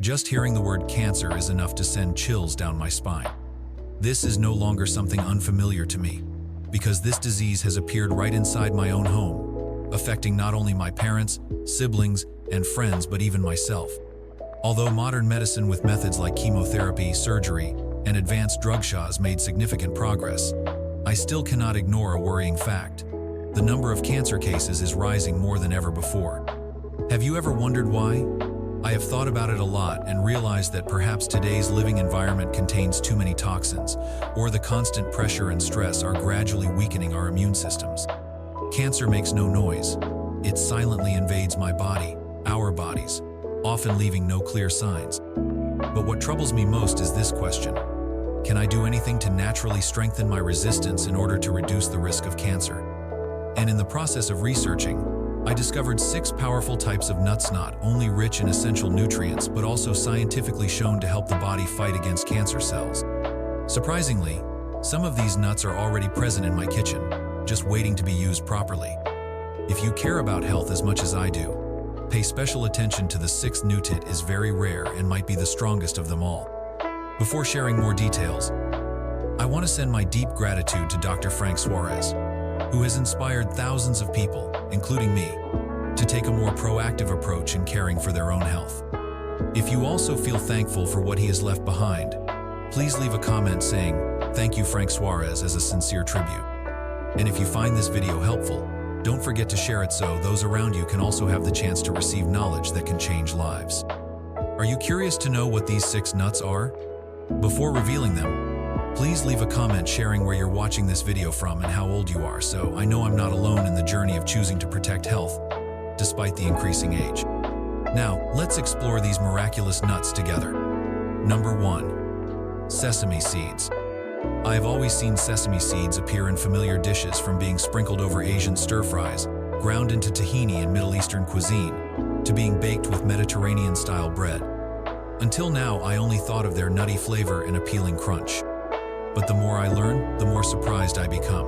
Just hearing the word cancer is enough to send chills down my spine. This is no longer something unfamiliar to me, because this disease has appeared right inside my own home, affecting not only my parents, siblings, and friends, but even myself. Although modern medicine with methods like chemotherapy, surgery, and advanced drug shots made significant progress, I still cannot ignore a worrying fact. The number of cancer cases is rising more than ever before. Have you ever wondered why? I have thought about it a lot and realized that perhaps today's living environment contains too many toxins, or the constant pressure and stress are gradually weakening our immune systems. Cancer makes no noise. It silently invades my body, our bodies, often leaving no clear signs. But what troubles me most is this question: can I do anything to naturally strengthen my resistance in order to reduce the risk of cancer? And in the process of researching, I discovered 6 powerful types of nuts not only rich in essential nutrients but also scientifically shown to help the body fight against cancer cells. Surprisingly, some of these nuts are already present in my kitchen, just waiting to be used properly. If you care about health as much as I do, pay special attention to the 6th nutrit is very rare and might be the strongest of them all. Before sharing more details, I want to send my deep gratitude to Dr. Frank Suarez, who has inspired thousands of people, including me, to take a more proactive approach in caring for their own health. If you also feel thankful for what he has left behind, please leave a comment saying, "Thank you, Frank Suarez," as a sincere tribute. And if you find this video helpful, don't forget to share it so those around you can also have the chance to receive knowledge that can change lives. Are you curious to know what these 6 nuts are? Before revealing them, please leave a comment sharing where you're watching this video from and how old you are, so I know I'm not alone in the journey of choosing to protect health, despite the increasing age. Now, let's explore these miraculous nuts together. Number 1. Sesame seeds. I have always seen sesame seeds appear in familiar dishes, from being sprinkled over Asian stir-fries, ground into tahini in Middle Eastern cuisine, to being baked with Mediterranean-style bread. Until now, I only thought of their nutty flavor and appealing crunch. But the more I learn, the more surprised I become.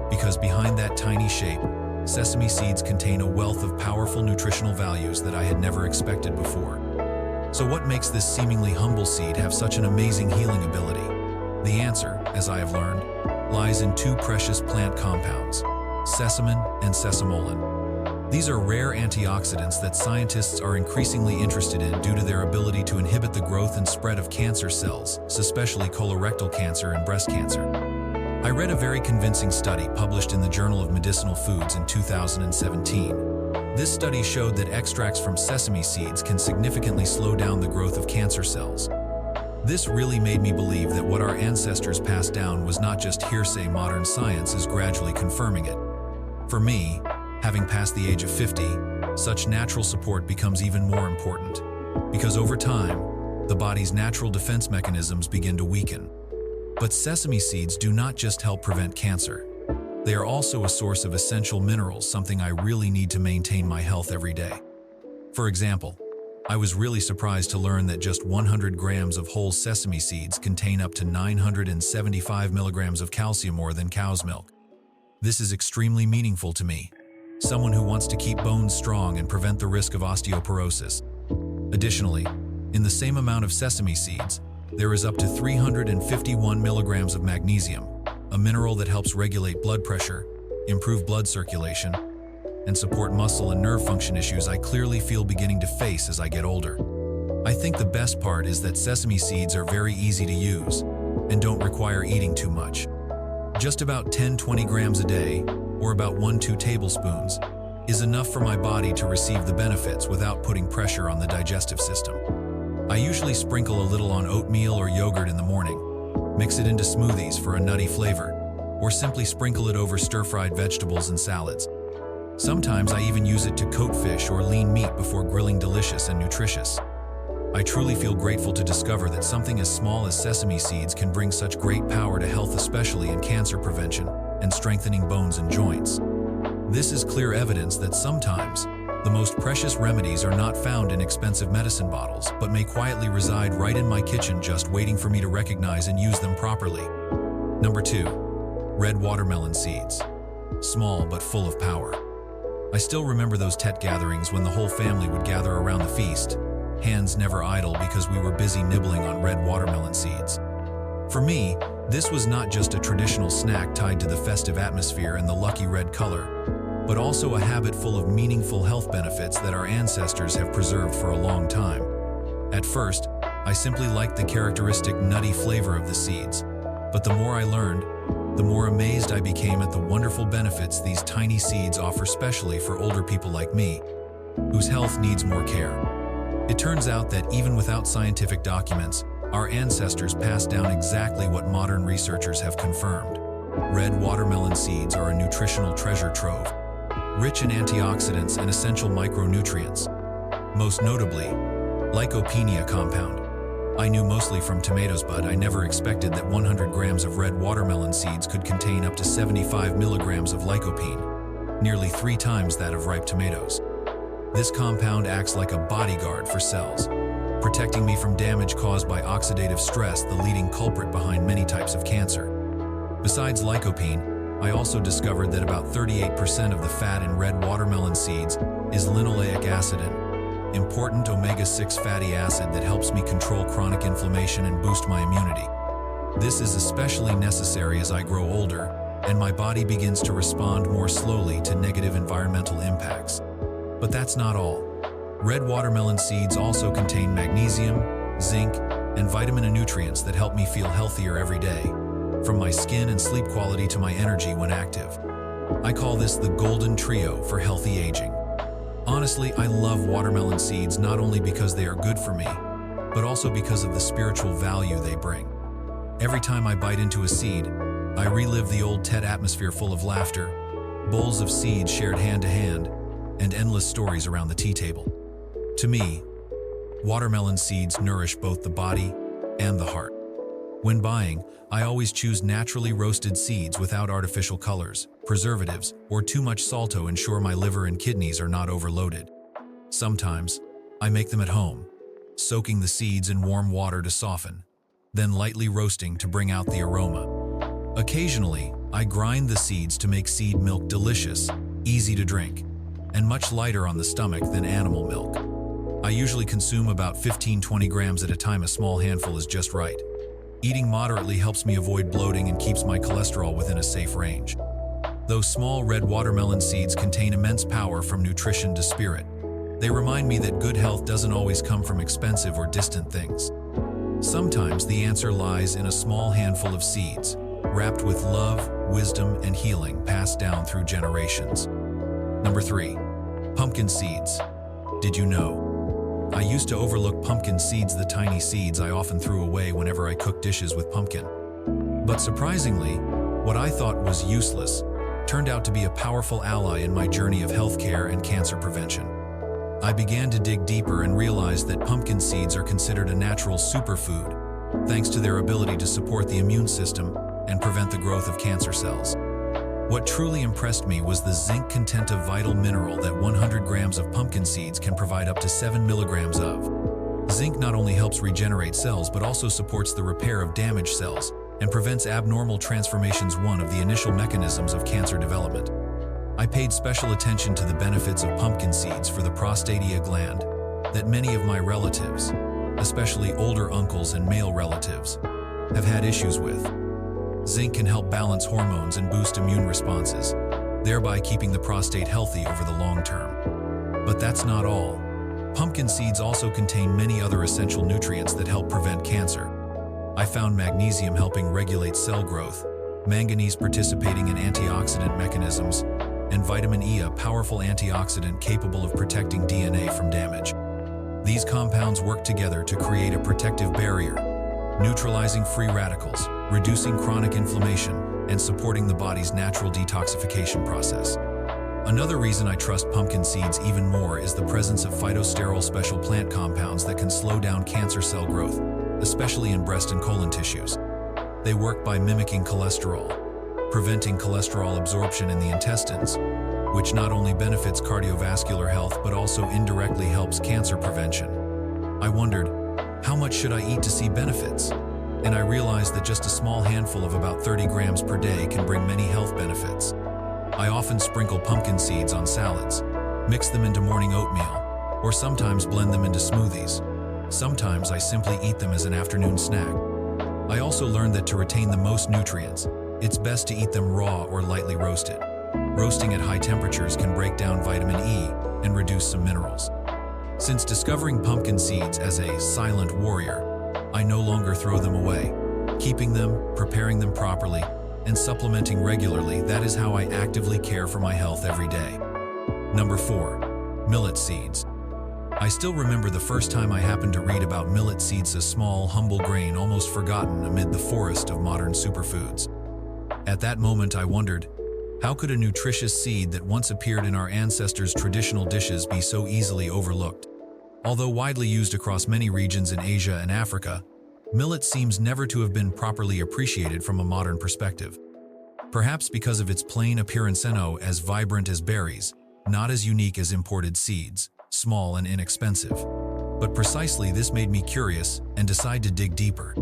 Because behind that tiny shape, sesame seeds contain a wealth of powerful nutritional values that I had never expected before. So what makes this seemingly humble seed have such an amazing healing ability? The answer, as I have learned, lies in 2 precious plant compounds, sesamin and sesamolin. These are rare antioxidants that scientists are increasingly interested in due to their ability to inhibit the growth and spread of cancer cells, especially colorectal cancer and breast cancer. I read a very convincing study published in the Journal of Medicinal Foods in 2017. This study showed that extracts from sesame seeds can significantly slow down the growth of cancer cells. This really made me believe that what our ancestors passed down was not just hearsay. Modern science is gradually confirming it. For me, having passed the age of 50, such natural support becomes even more important, because over time, the body's natural defense mechanisms begin to weaken. But sesame seeds do not just help prevent cancer. They are also a source of essential minerals, something I really need to maintain my health every day. For example, I was really surprised to learn that just 100 grams of whole sesame seeds contain up to 975 milligrams of calcium, more than cow's milk. This is extremely meaningful to me, someone who wants to keep bones strong and prevent the risk of osteoporosis. Additionally, in the same amount of sesame seeds, there is up to 351 milligrams of magnesium, a mineral that helps regulate blood pressure, improve blood circulation, and support muscle and nerve function issues I clearly feel beginning to face as I get older. I think the best part is that sesame seeds are very easy to use and don't require eating too much. Just about 10-20 grams a day, or about 1-2 tablespoons, is enough for my body to receive the benefits without putting pressure on the digestive system. I usually sprinkle a little on oatmeal or yogurt in the morning, mix it into smoothies for a nutty flavor, or simply sprinkle it over stir-fried vegetables and salads. Sometimes I even use it to coat fish or lean meat before grilling, delicious and nutritious. I truly feel grateful to discover that something as small as sesame seeds can bring such great power to health, especially in cancer prevention and strengthening bones and joints. This is clear evidence that sometimes the most precious remedies are not found in expensive medicine bottles, but may quietly reside right in my kitchen, just waiting for me to recognize and use them properly. Number 2. Red watermelon seeds. Small but full of power. I still remember those Tet gatherings when the whole family would gather around the feast, hands never idle because we were busy nibbling on red watermelon seeds. For me, this was not just a traditional snack tied to the festive atmosphere and the lucky red color, but also a habit full of meaningful health benefits that our ancestors have preserved for a long time. At first, I simply liked the characteristic nutty flavor of the seeds, but the more I learned, the more amazed I became at the wonderful benefits these tiny seeds offer, especially for older people like me, whose health needs more care. It turns out that even without scientific documents, our ancestors passed down exactly what modern researchers have confirmed. Red watermelon seeds are a nutritional treasure trove, rich in antioxidants and essential micronutrients. Most notably, lycopene compound. I knew mostly from tomatoes, but I never expected that 100 grams of red watermelon seeds could contain up to 75 milligrams of lycopene, nearly 3 times that of ripe tomatoes. This compound acts like a bodyguard for cells, protecting me from damage caused by oxidative stress, the leading culprit behind many types of cancer. Besides lycopene, I also discovered that about 38% of the fat in red watermelon seeds is linoleic acid, an important omega-6 fatty acid that helps me control chronic inflammation and boost my immunity. This is especially necessary as I grow older and my body begins to respond more slowly to negative environmental impacts. But that's not all. Red watermelon seeds also contain magnesium, zinc, and vitamin and nutrients that help me feel healthier every day, from my skin and sleep quality to my energy when active. I call this the golden trio for healthy aging. Honestly, I love watermelon seeds not only because they are good for me, but also because of the spiritual value they bring. Every time I bite into a seed, I relive the old Tet atmosphere full of laughter, bowls of seeds shared hand to hand, and endless stories around the tea table. To me, watermelon seeds nourish both the body and the heart. When buying, I always choose naturally roasted seeds without artificial colors, preservatives, or too much salt to ensure my liver and kidneys are not overloaded. Sometimes, I make them at home, soaking the seeds in warm water to soften, then lightly roasting to bring out the aroma. Occasionally, I grind the seeds to make seed milk delicious, easy to drink, and much lighter on the stomach than animal milk. I usually consume about 15-20 grams at a time. A small handful is just right. Eating moderately helps me avoid bloating and keeps my cholesterol within a safe range. Those small red watermelon seeds contain immense power from nutrition to spirit. They remind me that good health doesn't always come from expensive or distant things. Sometimes the answer lies in a small handful of seeds, wrapped with love, wisdom, and healing passed down through generations. Number 3. Pumpkin seeds. Did you know? I used to overlook pumpkin seeds, the tiny seeds I often threw away whenever I cooked dishes with pumpkin. But surprisingly, what I thought was useless turned out to be a powerful ally in my journey of healthcare and cancer prevention. I began to dig deeper and realized that pumpkin seeds are considered a natural superfood, thanks to their ability to support the immune system and prevent the growth of cancer cells. What truly impressed me was the zinc content, a vital mineral that 100 grams of pumpkin seeds can provide up to 7 milligrams of. Zinc not only helps regenerate cells but also supports the repair of damaged cells and prevents abnormal transformations, one of the initial mechanisms of cancer development. I paid special attention to the benefits of pumpkin seeds for the prostatia gland that many of my relatives, especially older uncles and male relatives, have had issues with. Zinc can help balance hormones and boost immune responses, thereby keeping the prostate healthy over the long term. But that's not all. Pumpkin seeds also contain many other essential nutrients that help prevent cancer. I found magnesium helping regulate cell growth, manganese participating in antioxidant mechanisms, and vitamin E, a powerful antioxidant capable of protecting DNA from damage. These compounds work together to create a protective barrier, neutralizing free radicals, reducing chronic inflammation, and supporting the body's natural detoxification process. Another reason I trust pumpkin seeds even more is the presence of phytosterol, special plant compounds that can slow down cancer cell growth, especially in breast and colon tissues. They work by mimicking cholesterol, preventing cholesterol absorption in the intestines, which not only benefits cardiovascular health but also indirectly helps cancer prevention. I wondered, how much should I eat to see benefits? And I realized that just a small handful of about 30 grams per day can bring many health benefits. I often sprinkle pumpkin seeds on salads, mix them into morning oatmeal, or sometimes blend them into smoothies. Sometimes I simply eat them as an afternoon snack. I also learned that to retain the most nutrients, it's best to eat them raw or lightly roasted. Roasting at high temperatures can break down vitamin E and reduce some minerals. Since discovering pumpkin seeds as a silent warrior, I no longer throw them away. Keeping them, preparing them properly, and supplementing regularly, that is how I actively care for my health every day. Number 4. Millet seeds. I still remember the first time I happened to read about millet seeds, a small, humble grain almost forgotten amid the forest of modern superfoods. At that moment I wondered, how could a nutritious seed that once appeared in our ancestors' traditional dishes be so easily overlooked? Although widely used across many regions in Asia and Africa, millet seems never to have been properly appreciated from a modern perspective. Perhaps because of its plain appearance, as vibrant as berries, not as unique as imported seeds, small and inexpensive. But precisely this made me curious and decide to dig deeper.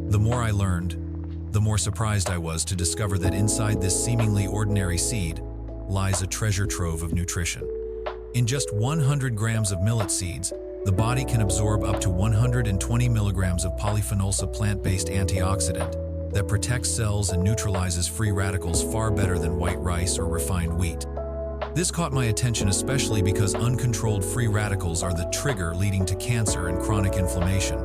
The more I learned, the more surprised I was to discover that inside this seemingly ordinary seed lies a treasure trove of nutrition. In just 100 grams of millet seeds, the body can absorb up to 120 milligrams of polyphenols, a plant-based antioxidant that protects cells and neutralizes free radicals far better than white rice or refined wheat. This caught my attention especially because uncontrolled free radicals are the trigger leading to cancer and chronic inflammation.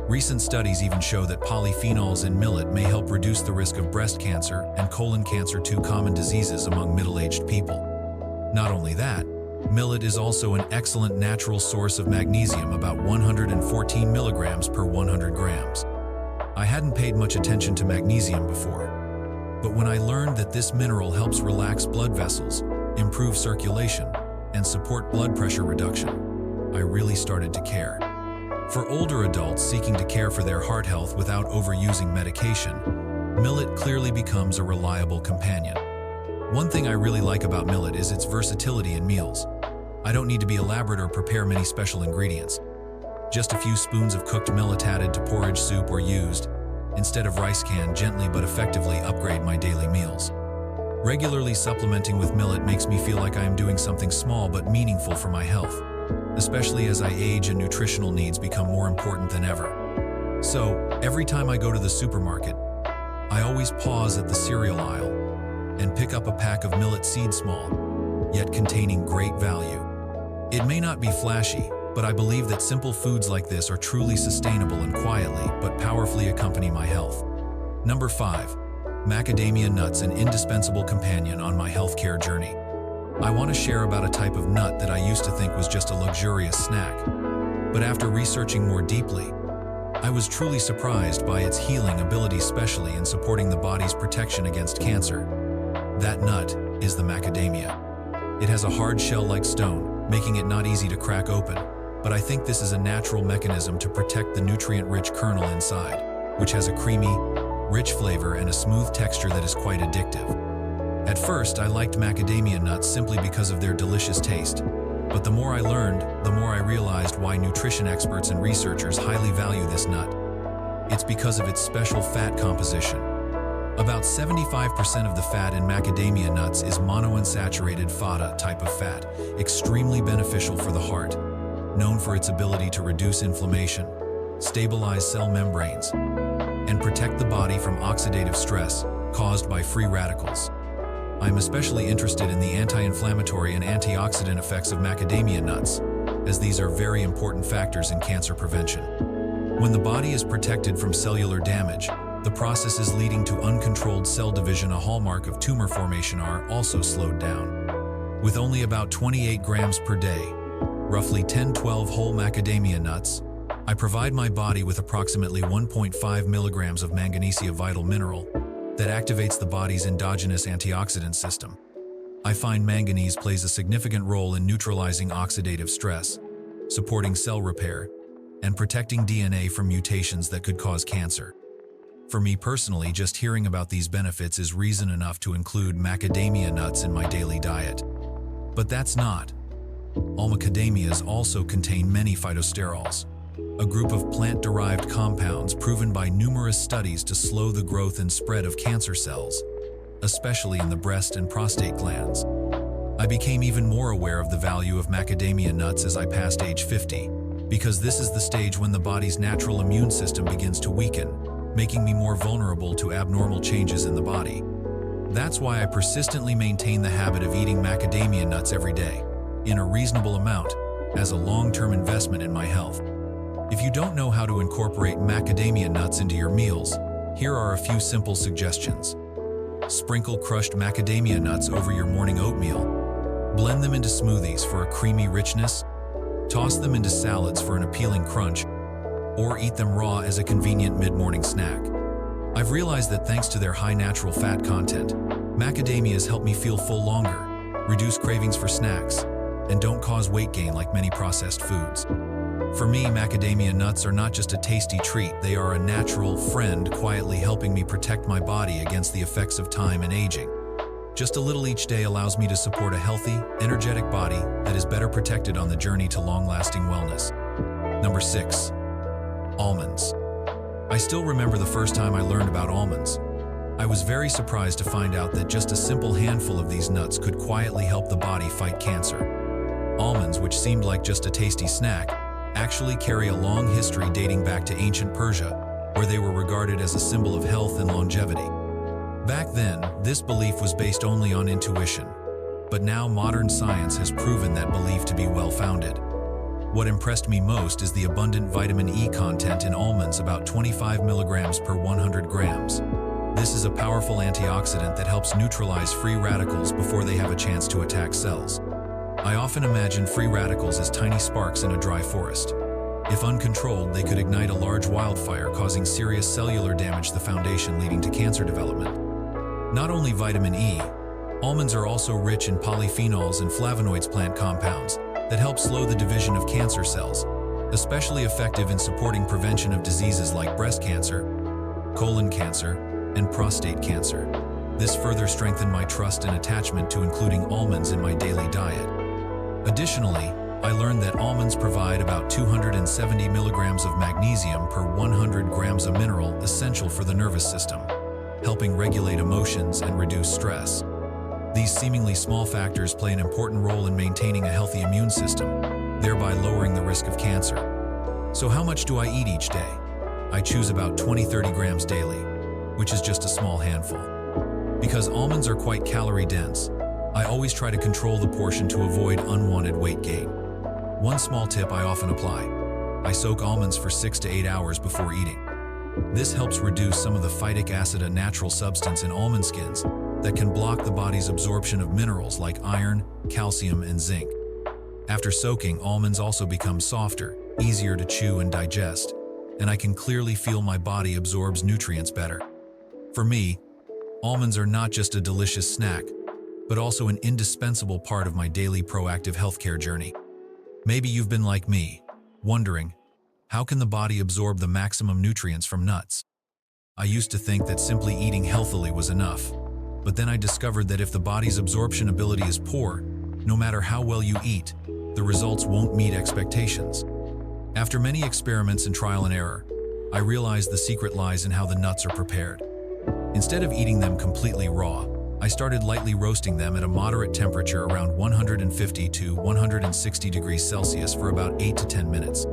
Recent studies even show that polyphenols in millet may help reduce the risk of breast cancer and colon cancer, two common diseases among middle-aged people. Not only that, millet is also an excellent natural source of magnesium, about 114 milligrams per 100 grams. I hadn't paid much attention to magnesium before, but when I learned that this mineral helps relax blood vessels, improve circulation, and support blood pressure reduction, I really started to care. For older adults seeking to care for their heart health without overusing medication, millet clearly becomes a reliable companion. One thing I really like about millet is its versatility in meals. I don't need to be elaborate or prepare many special ingredients. Just a few spoons of cooked millet added to porridge, soup, or used, instead of rice, can gently but effectively upgrade my daily meals. Regularly supplementing with millet makes me feel like I am doing something small but meaningful for my health, especially as I age and nutritional needs become more important than ever. So, every time I go to the supermarket, I always pause at the cereal aisle and pick up a pack of millet seeds, small, yet containing great value. It may not be flashy, but I believe that simple foods like this are truly sustainable and quietly but powerfully accompany my health. Number 5. Macadamia nuts, an indispensable companion on my healthcare journey. I want to share about a type of nut that I used to think was just a luxurious snack. But after researching more deeply, I was truly surprised by its healing abilities, especially in supporting the body's protection against cancer. That nut is the macadamia. It has a hard shell-like stone, making it not easy to crack open, but I think this is a natural mechanism to protect the nutrient-rich kernel inside, which has a creamy, rich flavor and a smooth texture that is quite addictive. At first, I liked macadamia nuts simply because of their delicious taste, but the more I learned, the more I realized why nutrition experts and researchers highly value this nut. It's because of its special fat composition. About 75% of the fat in macadamia nuts is monounsaturated fata type of fat, extremely beneficial for the heart, known for its ability to reduce inflammation, stabilize cell membranes, and protect the body from oxidative stress caused by free radicals. I'm especially interested in the anti-inflammatory and antioxidant effects of macadamia nuts, as these are very important factors in cancer prevention. When the body is protected from cellular damage, the processes leading to uncontrolled cell division, a hallmark of tumor formation, are also slowed down. With only about 28 grams per day, roughly 10-12 whole macadamia nuts, I provide my body with approximately 1.5 milligrams of manganese, a vital mineral that activates the body's endogenous antioxidant system. I find manganese plays a significant role in neutralizing oxidative stress, supporting cell repair, and protecting DNA from mutations that could cause cancer. For me personally, just hearing about these benefits is reason enough to include macadamia nuts in my daily diet. But that's not. All macadamias also contain many phytosterols, a group of plant-derived compounds proven by numerous studies to slow the growth and spread of cancer cells, especially in the breast and prostate glands. I became even more aware of the value of macadamia nuts as I passed age 50, because this is the stage when the body's natural immune system begins to weaken, making me more vulnerable to abnormal changes in the body. That's why I persistently maintain the habit of eating macadamia nuts every day, in a reasonable amount, as a long-term investment in my health. If you don't know how to incorporate macadamia nuts into your meals, here are a few simple suggestions. Sprinkle crushed macadamia nuts over your morning oatmeal. Blend them into smoothies for a creamy richness. Toss them into salads for an appealing crunch, or eat them raw as a convenient mid-morning snack. I've realized that thanks to their high natural fat content, macadamias help me feel full longer, reduce cravings for snacks, and don't cause weight gain like many processed foods. For me, macadamia nuts are not just a tasty treat, they are a natural friend quietly helping me protect my body against the effects of time and aging. Just a little each day allows me to support a healthy, energetic body that is better protected on the journey to long-lasting wellness. Number 6. Almonds. I still remember the first time I learned about almonds. I was very surprised to find out that just a simple handful of these nuts could quietly help the body fight cancer. Almonds, which seemed like just a tasty snack, actually carry a long history dating back to ancient Persia, where they were regarded as a symbol of health and longevity. Back then, this belief was based only on intuition, but now modern science has proven that belief to be well-founded. What impressed me most is the abundant vitamin E content in almonds, about 25 milligrams per 100 grams. This is a powerful antioxidant that helps neutralize free radicals before they have a chance to attack cells. I often imagine free radicals as tiny sparks in a dry forest. If uncontrolled, they could ignite a large wildfire, causing serious cellular damage, the foundation leading to cancer development. Not only vitamin E, almonds are also rich in polyphenols and flavonoids, plant compounds, that help slow the division of cancer cells, especially effective in supporting prevention of diseases like breast cancer, colon cancer, and prostate cancer. This further strengthened my trust and attachment to including almonds in my daily diet. Additionally, I learned that almonds provide about 270 milligrams of magnesium per 100 grams of mineral essential for the nervous system, helping regulate emotions and reduce stress. These seemingly small factors play an important role in maintaining a healthy immune system, thereby lowering the risk of cancer. So how much do I eat each day? I choose about 20-30 grams daily, which is just a small handful. Because almonds are quite calorie-dense, I always try to control the portion to avoid unwanted weight gain. One small tip I often apply: I soak almonds for 6 to 8 hours before eating. This helps reduce some of the phytic acid, a natural substance in almond skins that can block the body's absorption of minerals like iron, calcium, and zinc. After soaking, almonds also become softer, easier to chew and digest, and I can clearly feel my body absorbs nutrients better. For me, almonds are not just a delicious snack, but also an indispensable part of my daily proactive healthcare journey. Maybe you've been like me, wondering, how can the body absorb the maximum nutrients from nuts? I used to think that simply eating healthily was enough, but then I discovered that if the body's absorption ability is poor, no matter how well you eat, the results won't meet expectations. After many experiments and trial and error, I realized the secret lies in how the nuts are prepared. Instead of eating them completely raw, I started lightly roasting them at a moderate temperature around 150 to 160 degrees Celsius for about 8 to 10 minutes.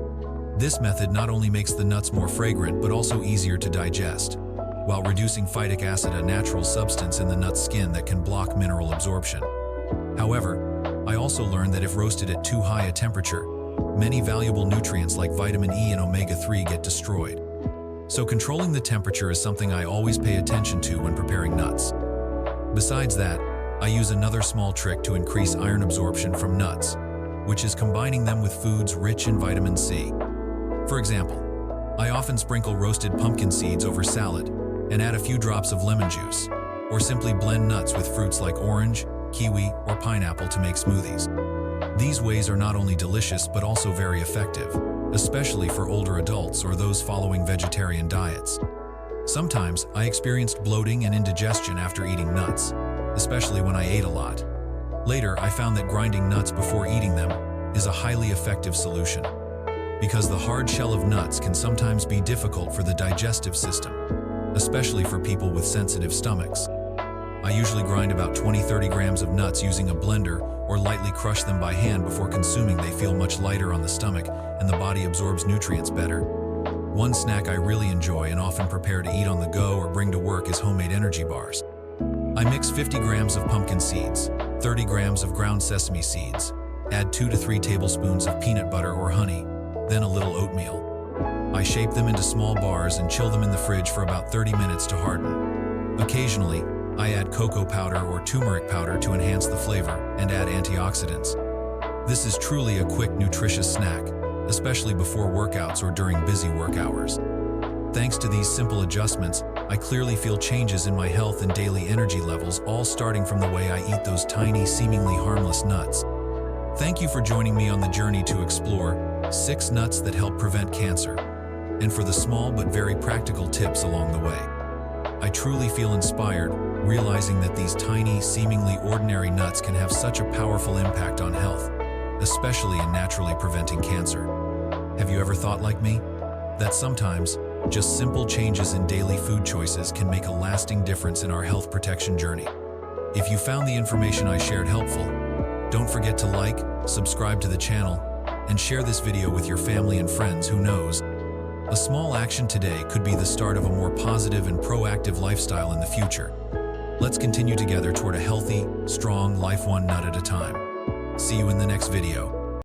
This method not only makes the nuts more fragrant but also easier to digest, while reducing phytic acid, a natural substance in the nut's skin that can block mineral absorption. However, I also learned that if roasted at too high a temperature, many valuable nutrients like vitamin E and omega-3 get destroyed. So controlling the temperature is something I always pay attention to when preparing nuts. Besides that, I use another small trick to increase iron absorption from nuts, which is combining them with foods rich in vitamin C. For example, I often sprinkle roasted pumpkin seeds over salad and add a few drops of lemon juice, or simply blend nuts with fruits like orange, kiwi, or pineapple to make smoothies. These ways are not only delicious but also very effective, especially for older adults or those following vegetarian diets. Sometimes I experienced bloating and indigestion after eating nuts, especially when I ate a lot. Later, I found that grinding nuts before eating them is a highly effective solution, because the hard shell of nuts can sometimes be difficult for the digestive system, especially for people with sensitive stomachs. I usually grind about 20-30 grams of nuts using a blender or lightly crush them by hand before consuming. They feel much lighter on the stomach and the body absorbs nutrients better. One snack I really enjoy and often prepare to eat on the go or bring to work is homemade energy bars. I mix 50 grams of pumpkin seeds, 30 grams of ground sesame seeds, add 2 to 3 tablespoons of peanut butter or honey, then a little oatmeal. I shape them into small bars and chill them in the fridge for about 30 minutes to harden. Occasionally, I add cocoa powder or turmeric powder to enhance the flavor and add antioxidants. This is truly a quick, nutritious snack, especially before workouts or during busy work hours. Thanks to these simple adjustments, I clearly feel changes in my health and daily energy levels, all starting from the way I eat those tiny, seemingly harmless nuts. Thank you for joining me on the journey to explore 6 nuts that help prevent cancer, and for the small but very practical tips along the way. I truly feel inspired, realizing that these tiny, seemingly ordinary nuts can have such a powerful impact on health, especially in naturally preventing cancer. Have you ever thought like me? That sometimes, just simple changes in daily food choices can make a lasting difference in our health protection journey. If you found the information I shared helpful, don't forget to like, subscribe to the channel, and share this video with your family and friends. Who knows? A small action today could be the start of a more positive and proactive lifestyle in the future. Let's continue together toward a healthy, strong life, one nut at a time. See you in the next video.